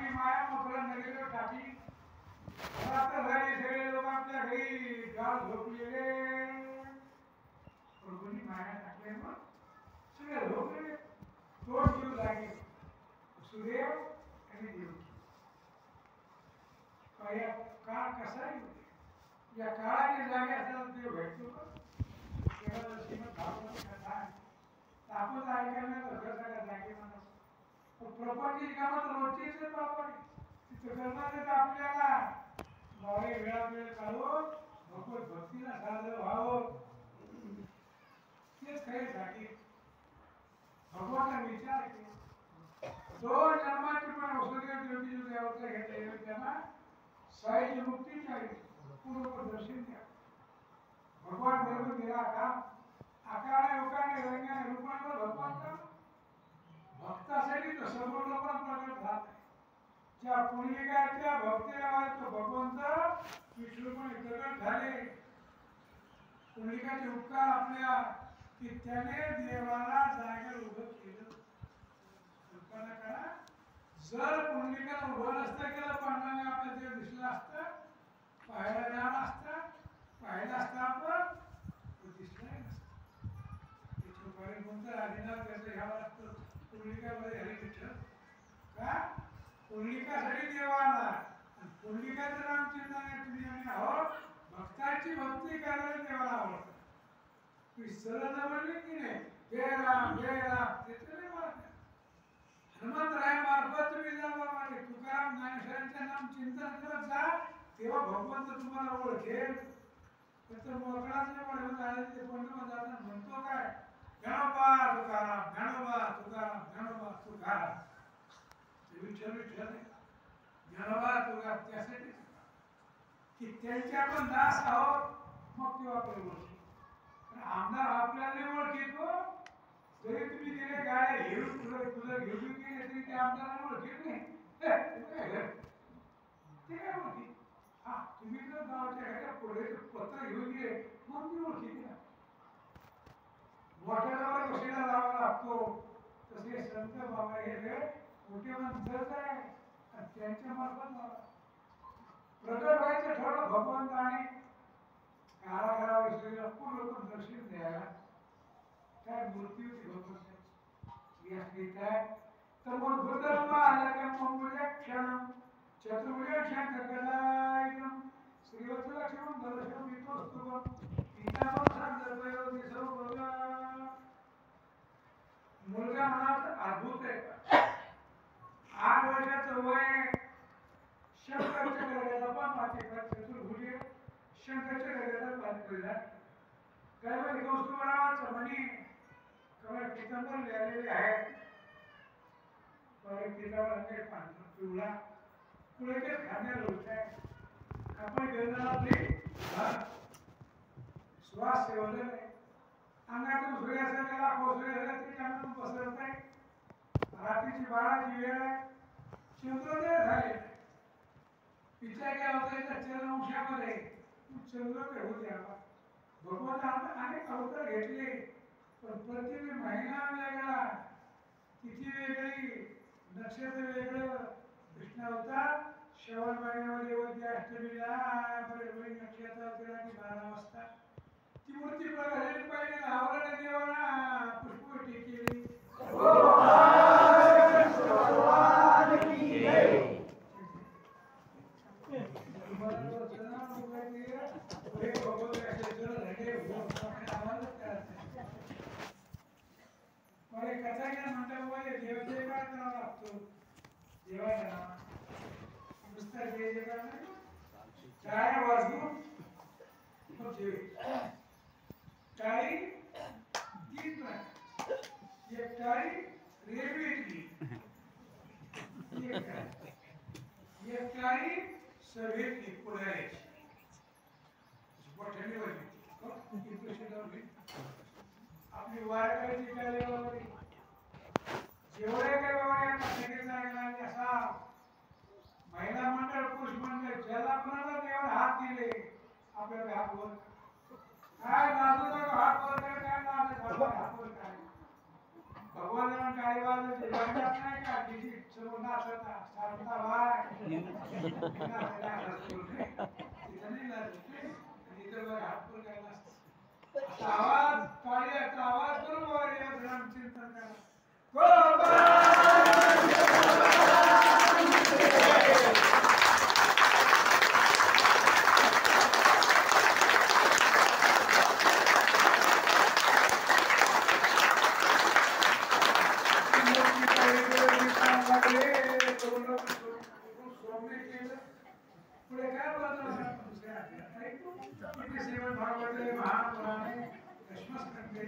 आपली माया मोकळा नदीवर टाकी आता घरी सगळे लोक आपल्या घरी गाळ झोपलेले प्रभूंनी माया टाकले मग सगळे झोपलेले दोन जीव जागे सुदेव आणि देवकी या काळ कसा येऊ या काळाच्या जागे असताना देव भेटतो केवळ श्रीमद भागवत कथा आपण ऐकायला सगळ्या जागे म्हणा प्रपंच कामात रोजचीच बाबा तिथं करणारे आपल्याला बाबा वेळा वेळ काढून भगवत भक्तीला साधं व्हावं तेच खरे साठी भगवानचा विचार केला दोन जन्माची पण औषधी ज्योती जो देवता घेतले त्यांना साईची मुक्ती चाहिए पूर्ण दर्शन द्या भगवान बरोबर गेला का आकाराने उकाने रंगाने रूपाने भगवान भक्तासाठी तो समोर लोकांना प्रकट झाला ज्या पुण्यकाच्या भक्तीला तो भगवंत विष्णूपणे प्रकट झाले पुण्यकाचे उपकार आपल्या की त्याने देवाला जागेवर उभं केलं कल्पना करा जर पुण्यकाला उभं नसतं केलं पांडवाने आपल्या देव दिसला असतं पाहायला जाणं असतं पाहिलं असतं आपण तो दिसलाही नसतं त्याच्यापर्यंत कोणतं आदिनाथ त्याचं घ्यावं लागतं पुंडलिकामध्ये हरी विठ्ठल का पुंडलिकासाठी देवाला पुंडलिकाचं नाम चिन्हाने तुम्ही आम्ही आहोत भक्ताची भक्ती करायला देवाला आवडतं तुम्ही सरळ म्हणले की नाही जय राम त्याचं नाही मारत हनुमंतराय मार्फत तुम्ही जा बाबा तुकाराम ज्ञानेश्वरांचं नाम चिंतन करत जा तेव्हा भगवंत तुम्हाला ओळखेल तर मोकळाच नाही म्हणून आले ते पंडित जाताना म्हणतो काय ज्ञानोबा तुकाराम विठ्ठल ज्ञानोबा तुकाराम त्यासाठी की त्यांचे आपण दास आहोत मग तेव्हा आपल्याला ओळखी आमदार आपल्याला नाही ओळखीतो जरी तुम्ही गेले गाड्या घेऊन तुला घेऊन गेले तरी ते आमदाराला ओळखीत नाही ते काय ओळखी हा तुम्ही जर गावाच्या घराच्या पुढे पत्र घेऊन गेले मग मी ओळखीत ना मोठ्याला कशीला लावा लागतो तसे संत बाबा हे मोठे माणसंच आहे त्यांच्या मार्फत प्रगट व्हायचं ठरवलं भगवंताने काळाकाळा विसरलेला पूर्ण लोक दर्शन द्यायला काय मूर्ती होती भगवंताची याची काय तर मग भूतर्म आलकं मंगुल्य क्षणं चतुर्भुज शंखकलायकं श्रीवत्सलक्ष्मं दर्शनं वितोस्तुवं पितामह संदर्भयोगी सर्वभोगा मुलगा मनात अद्भुत आहे 8 वर्षाचं वय शंकरच्या गळ्याला पण मातेचा चतुर्भुज शंकरच्या गळ्याला पाठ केला काय म्हणजे कौस्तुभरावाचं म्हणे कवळ पितांबर लिहिलेले आहेत पितावर अंगे पांढरा पिवळा पुढे खाण्याला होत आपण गिरणारातले श्वास सेवले नाही अंगातून सूर्याचा गेला कोसळे झाले तरी अंगातून पसरत नाही रात्रीची 12ची वेळ आहे चंद्रोदय झाले पिता काय होतं चंद्रवंशामध्ये चंद्रोदय होते भगवंताने अनेक अवतार घेतले पण प्रत्येक महिना वेगळा तिथी वेगळी नक्षत्र वेगळं कृष्ण अवतार श्रावण महिन्यामध्ये वद्य अष्टमीला बरोबर नक्षत्र अवताराची 12 वाजता ती मूर्ती प्रगट पाहिजे आवरण देवाला पुष्प टेकली कथा घ्या म्हणता देवाचे काय करावं लागतो देवाला नुसता जे काय नाही काय वाजवून टाळी 3 प्रकार एक टाळी रेल्वेतली एक टाळी सभेतली पुढाऱ्याची मोठ्याने वाजली आपली वारकऱ्याची टाळी जेवढे काही बाबा यांना सांगितलं असा महिला मंडळ पुरुष मंडळ ज्याला कोणाला देवाला हात दिले आपल्याला हात वर काय नाचू नका हात वर काय काय नाचत हात वर काय भगवान टाळी वाजवायची नाही का समोर नाचत आता शांताबाई तिला बोलते तिथं नाही लागते इथं बघ हात पुढे करायला असतं आवाज काळ्याचा आवाज करून वर या रामचिंतन करा पुढे काय बोलतो श्रीमद भागवते महापुराणे दशमस्कंधे